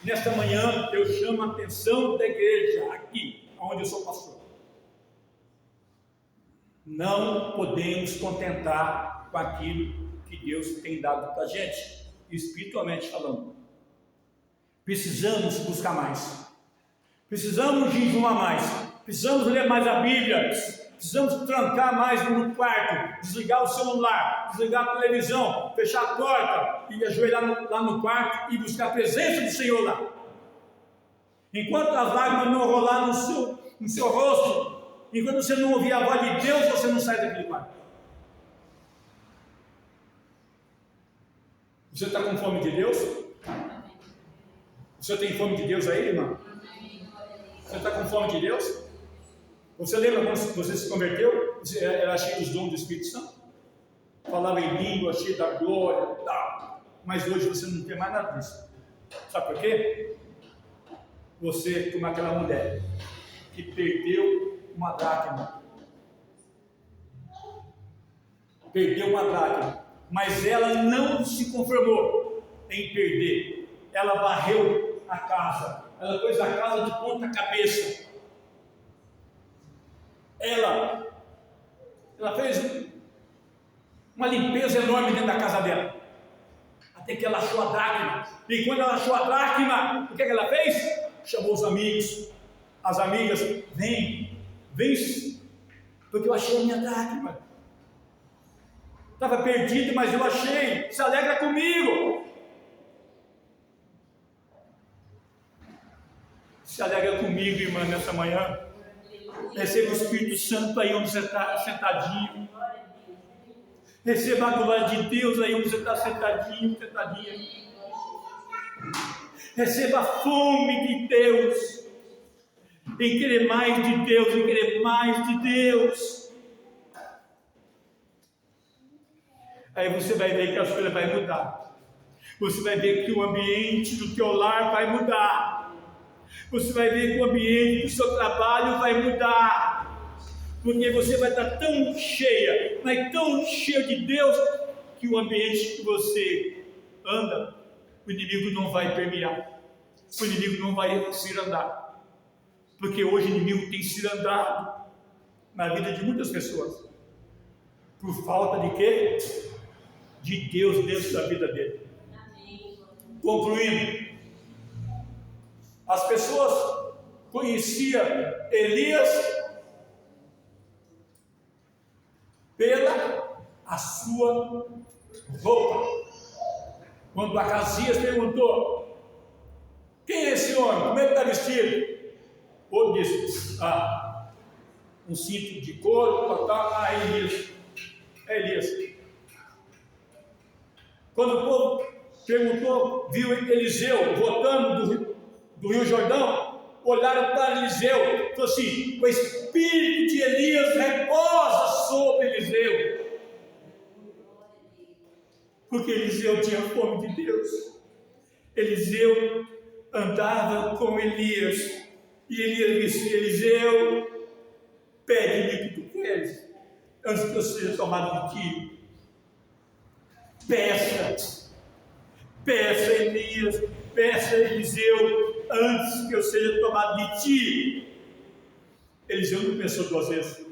Speaker 2: Nesta manhã eu chamo a atenção da igreja, aqui, onde eu sou pastor. Não podemos contentar com aquilo que Deus tem dado para a gente, espiritualmente falando. Precisamos buscar mais. Precisamos jejuar mais. Precisamos ler mais a Bíblia. Precisamos trancar mais no quarto, desligar o celular, desligar a televisão, fechar a porta e ajoelhar lá no quarto e buscar a presença do Senhor lá. Enquanto as lágrimas não rolar no seu rosto, enquanto você não ouvir a voz de Deus, você não sai daquele quarto. Você está com fome de Deus? Você tem fome de Deus aí, irmão? Você está com fome de Deus? Você lembra quando você se converteu? Você era cheio dos dons do Espírito Santo? Falava em língua, cheio da glória, tal. Mas hoje você não tem mais nada disso. Sabe por quê? Você, como aquela mulher que perdeu uma dracma. Perdeu uma dracma. Mas ela não se conformou em perder. Ela varreu a casa. Ela pôs a casa de ponta cabeça. Ela fez uma limpeza enorme dentro da casa dela, até que ela achou a dracma. E quando ela achou a dracma, o que ela fez? Chamou os amigos, as amigas: vem, porque eu achei a minha dracma. Estava perdido, mas eu achei. Se alegra comigo. Se alegra comigo, irmã, nessa manhã. Receba o Espírito Santo aí onde você está sentadinho. Receba a glória de Deus aí onde você está sentadinho, sentadinha. Receba a fome de Deus. em querer mais de Deus, em querer mais de Deus. Aí você vai ver que as coisas vão mudar. Você vai ver que o ambiente do teu lar vai mudar. Você vai ver que o ambiente do seu trabalho vai mudar. Porque você vai estar tão cheia, mas tão cheio de Deus, que o ambiente que você anda, o inimigo não vai permear. O inimigo não vai cirandar. Porque hoje o inimigo tem cirandado na vida de muitas pessoas. Por falta de quê? De Deus dentro da vida dele. Concluindo, as pessoas conheciam Elias pela a sua roupa. Quando Acasias perguntou: quem é esse homem? Como é que está vestido? Ou disse: um cinto de couro, Elias. É Elias. Quando o povo perguntou, viu Eliseu voltando do Rio Jordão, olharam para Eliseu e falou assim: o espírito de Elias reposa sobre Eliseu. Porque Eliseu tinha fome de Deus. Eliseu andava com Elias. E Elias disse: Eliseu, pede-me o que tu queres, antes que eu seja tomado de ti. Peça Elias, peça Eliseu, antes que eu seja tomado de ti. Eliseu não pensou duas vezes.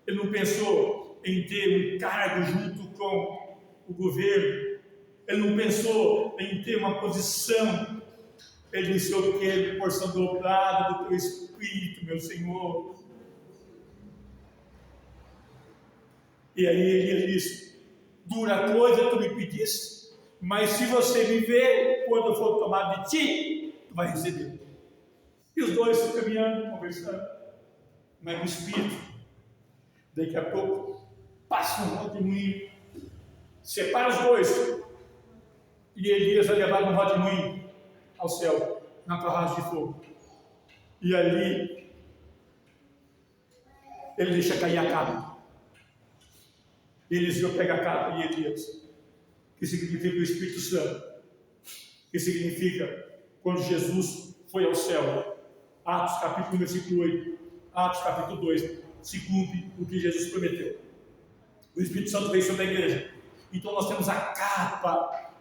Speaker 2: Ele não pensou em ter um cargo junto com o governo. Ele não pensou em ter uma posição. Ele disse: eu quero porção dobrada do teu espírito, meu Senhor. E aí Elias disse: dura coisa tu me pediste, mas se você me ver, quando eu for tomado de ti, tu vai receber. E os dois caminhando, conversando, mas no espírito. Daqui a pouco passa um rodemoinho, separa os dois, e Elias é levado no rodemoinho ao céu, na torragem de fogo. E ali ele deixa cair a capa. Eliseu pega a capa de Elias, que significa o Espírito Santo, que significa quando Jesus foi ao céu. Atos capítulo 1, versículo 8, Atos capítulo 2, se cumpre o que Jesus prometeu. O Espírito Santo veio sobre a igreja. Então nós temos a capa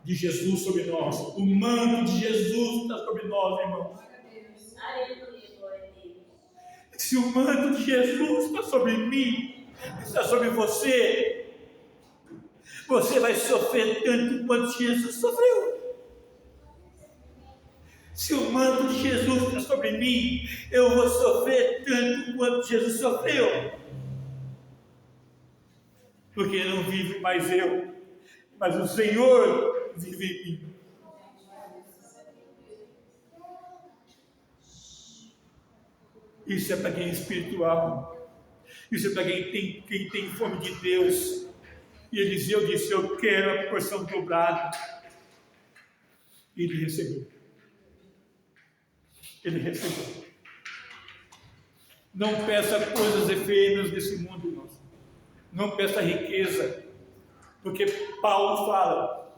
Speaker 2: de Jesus sobre nós, o manto de Jesus está sobre nós, irmãos. Se o manto de Jesus está sobre mim, está sobre você, você vai sofrer tanto quanto Jesus sofreu. Se o manto de Jesus está sobre mim, eu vou sofrer tanto quanto Jesus sofreu. Porque não vive mais eu, mas o Senhor vive em mim. Isso é para quem é espiritual. Isso é para quem tem fome de Deus. E Eliseu disse: eu quero a porção dobrada. E ele recebeu. Ele recebeu. Não peça coisas efêmeras desse mundo, irmãos. Não peça riqueza. Porque Paulo fala,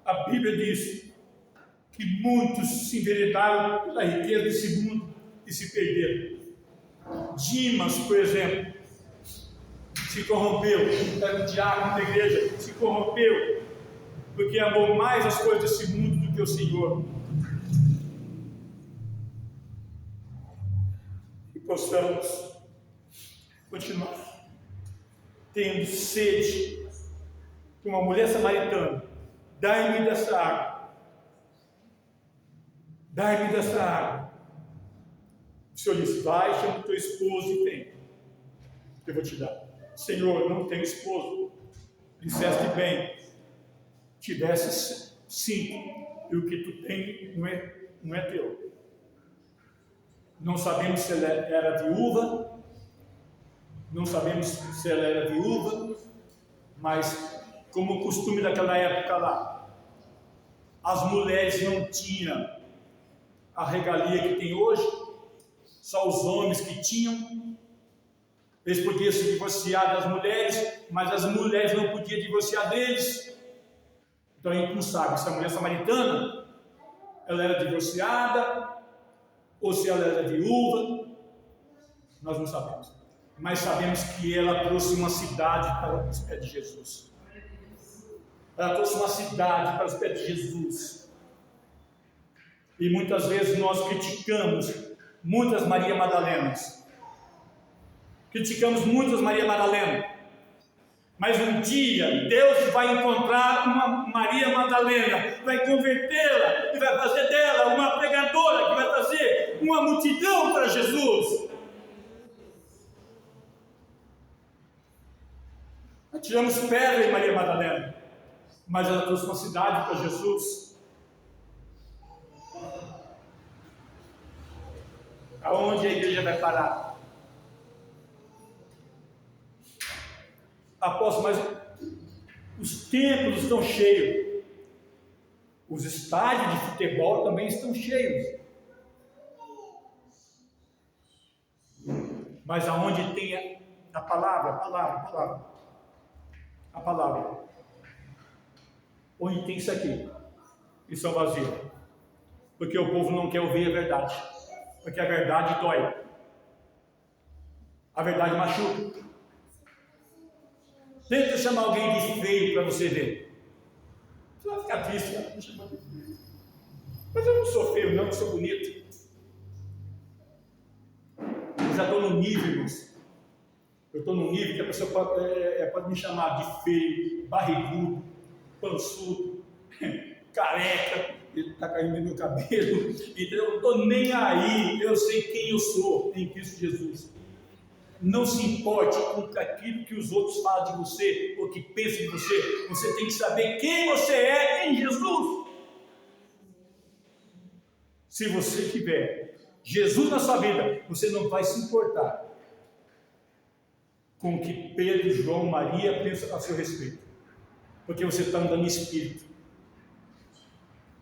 Speaker 2: a Bíblia diz que muitos se enveredaram pela riqueza desse mundo e se perderam. Dimas, por exemplo, se corrompeu, era um diácono da igreja, se corrompeu, porque amou mais as coisas desse mundo do que o Senhor. E possamos continuar tendo sede, como uma mulher samaritana: dai-me dessa água, dai-me dessa água. O Senhor disse: vai, chama o teu esposo e tem, eu vou te dar. Senhor, eu não tenho esposo. Disseste bem, tivesse 5, e o que tu tem não é teu. Não sabemos se ela era viúva, mas como o costume daquela época lá, as mulheres não tinham a regalia que tem hoje. só os homens que tinham. Eles podiam se divorciar das mulheres, mas as mulheres não podiam divorciar deles. Então a gente não sabe se a mulher samaritana, ela era divorciada, ou se ela era viúva, nós não sabemos. Mas sabemos que ela trouxe uma cidade para os pés de Jesus. Ela trouxe uma cidade para os pés de Jesus. E muitas vezes nós criticamos muitas Maria Madalenas. Criticamos muitas Maria Madalena. Mas um dia Deus vai encontrar uma Maria Madalena, vai convertê-la e vai fazer dela uma pregadora que vai trazer uma multidão para Jesus. Tiramos pedra em Maria Madalena, mas ela trouxe uma cidade para Jesus. Aonde a igreja vai parar? Apóstolo, mas os templos estão cheios, os estádios de futebol também estão cheios, mas aonde tem a palavra, onde tem isso aqui, isso é vazio, porque o povo não quer ouvir a verdade, porque a verdade dói, a verdade machuca. Tenta chamar alguém de feio para você ver. Você vai ficar triste, cara. Mas eu não sou feio, não, eu sou bonito. Eu já estou no nível, irmãos. Eu estou no nível que a pessoa pode me chamar de feio, barrigudo, pançudo, careca, está caindo no meu cabelo. Então eu não estou nem aí. Eu sei quem eu sou em Cristo Jesus. Não se importe com aquilo que os outros falam de você, ou que pensam de você. Você tem que saber quem você é em Jesus. Se você tiver Jesus na sua vida, você não vai se importar com o que Pedro, João, Maria pensam a seu respeito. Porque você está andando em espírito.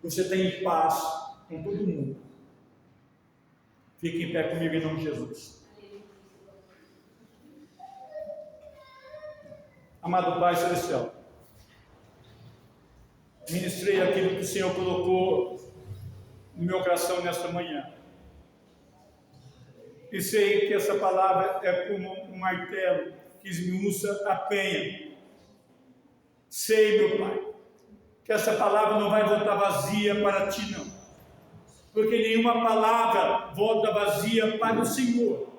Speaker 2: Você está em paz com todo mundo. Fique em pé comigo em nome de Jesus. Amado Pai Celestial, ministrei aquilo que o Senhor colocou no meu coração nesta manhã. E sei que essa palavra é como um martelo que esmiuça a penha. Sei, meu Pai, que essa palavra não vai voltar vazia para Ti, não. Porque nenhuma palavra volta vazia para o Senhor.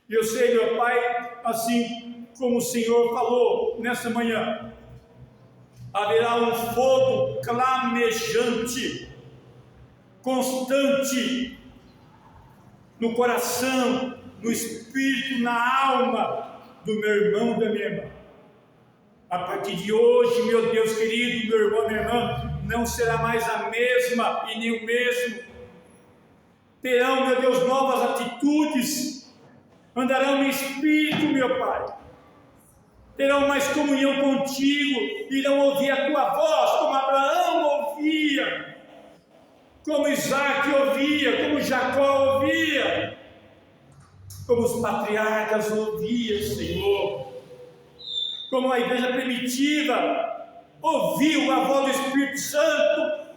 Speaker 2: E eu sei, meu Pai, assim como o Senhor falou nessa manhã, haverá um fogo clamejante, constante, no coração, no espírito, na alma do meu irmão e da minha irmã. A partir de hoje, meu Deus querido, meu irmão e minha irmã, não será mais a mesma e nem o mesmo. Terão, meu Deus, novas atitudes, andarão no espírito, meu Pai. Terão mais comunhão contigo, irão ouvir a tua voz, como Abraão ouvia, como Isaac ouvia, como Jacó ouvia, como os patriarcas ouviam, Senhor, como a igreja primitiva ouviu a voz do Espírito Santo.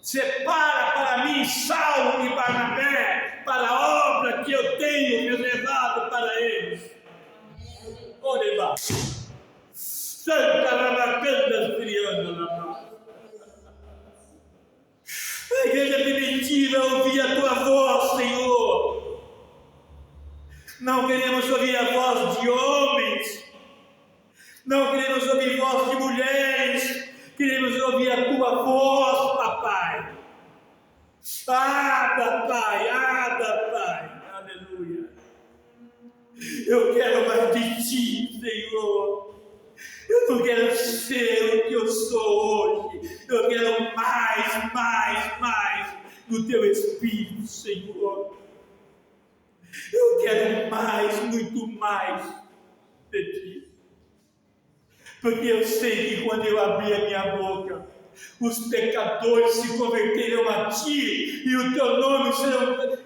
Speaker 2: Separa para mim Saulo e Barnabé para a obra que eu tenho reservado para eles. Oreba, Santa Rabacanda Frianda na a igreja primitiva ouvia a tua voz, Senhor. Não queremos ouvir a voz de homens, não queremos ouvir a voz de mulheres, queremos ouvir a tua voz, papai. Pai, Pai, aleluia. Eu quero mais de ti, Senhor. Eu não quero ser o que eu sou hoje. Eu quero mais do teu Espírito, Senhor. Eu quero mais, muito mais de ti. Porque eu sei que quando eu abrir a minha boca, os pecadores se converterão a ti, e o teu nome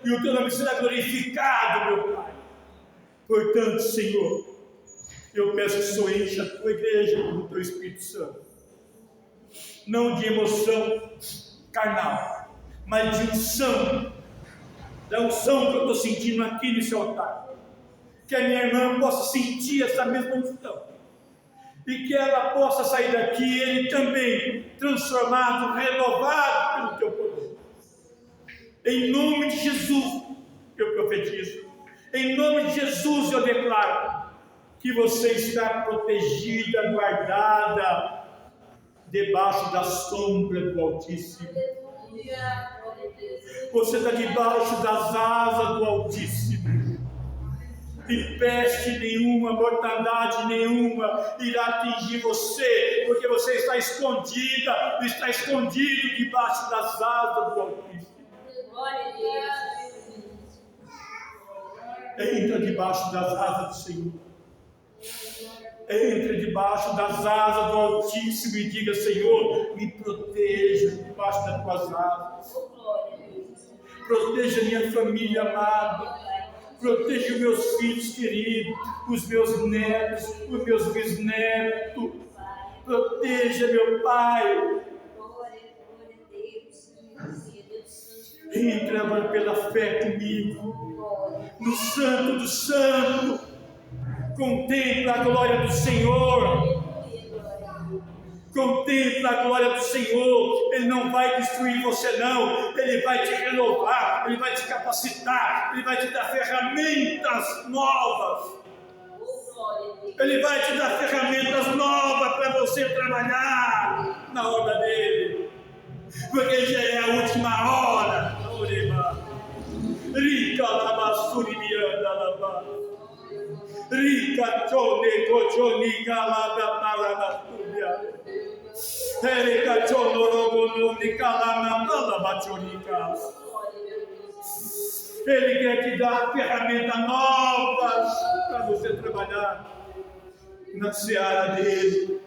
Speaker 2: e o teu nome será glorificado, meu Pai. Portanto, Senhor, eu peço que o Senhor encha a tua igreja do teu Espírito Santo, não de emoção carnal, mas de unção, da unção que eu estou sentindo aqui nesse altar. Que a minha irmã possa sentir essa mesma unção, e que ela possa sair daqui, ele também, transformado, renovado pelo teu poder. Em nome de Jesus, eu profetizo. Em nome de Jesus, eu declaro que você está protegida, guardada, debaixo da sombra do Altíssimo. Você está debaixo das asas do Altíssimo. E peste nenhuma, mortandade nenhuma irá atingir você, porque você está escondida, está escondido debaixo das asas do Altíssimo. Entra debaixo das asas do Senhor. Entre debaixo das asas do Altíssimo e diga: Senhor, me proteja debaixo das tuas asas. Proteja minha família amada. Proteja os meus filhos queridos, os meus netos, os meus bisnetos. Proteja, meu Pai. Entre agora pela fé comigo, no Santo do Santo. Contempla a glória do Senhor. Contempla a glória do Senhor. Ele não vai destruir você não. Ele vai te renovar. Ele vai te capacitar. Ele vai te dar ferramentas novas. Ele vai te dar ferramentas novas para você trabalhar na obra dele. Porque já é a última hora. Rica labassuri mianda laba. Rica chone cochoni galada paranaturia. Erica chono rogono de calama palabachonica. Ele quer te dar ferramentas novas para você trabalhar na seara dele.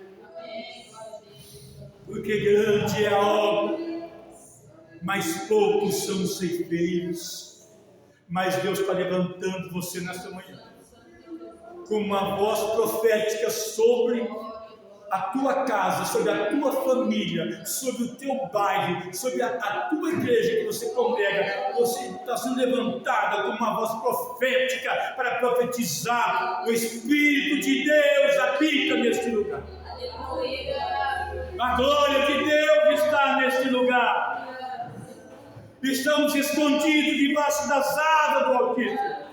Speaker 2: Porque grande é a obra, mas poucos são os ceifeiros. Mas Deus está levantando você nesta manhã com uma voz profética sobre a tua casa, sobre a tua família, sobre o teu bairro, sobre a tua igreja que você congrega. Você está sendo levantada com uma voz profética para profetizar. O Espírito de Deus habita neste lugar. A glória de Deus está neste lugar. Estamos escondidos debaixo das asas do Altíssimo.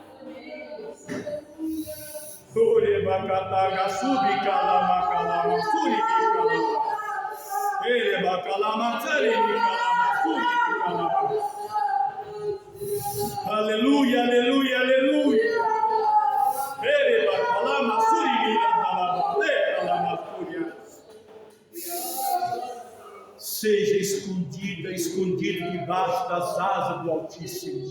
Speaker 2: Aleluia, aleluia, aleluia. Seja escondido debaixo das asas do Altíssimo.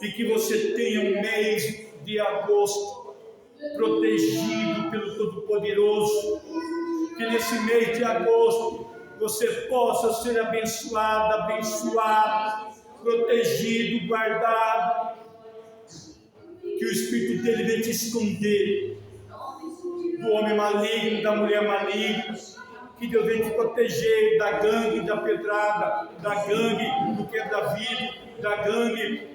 Speaker 2: E que você tenha um mês de agosto protegido pelo Todo-Poderoso. Que nesse mês de agosto você possa ser abençoado, protegido, guardado. Que o Espírito dele venha te esconder do homem maligno, da mulher maligna. Que Deus venha te proteger da gangue da pedrada, da gangue do quebra-vidro, da gangue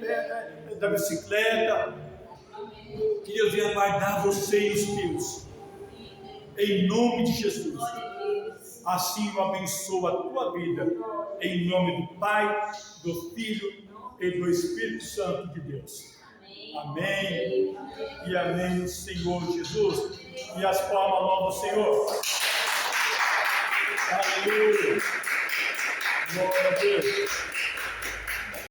Speaker 2: da bicicleta. Que Deus venha guardar você e os teus. Em nome de Jesus. Assim eu abençoo a tua vida. Em nome do Pai, do Filho e do Espírito Santo de Deus. Amém. E amém, Senhor Jesus. E as palmas novas do Senhor. Aleluia. Glória a Deus.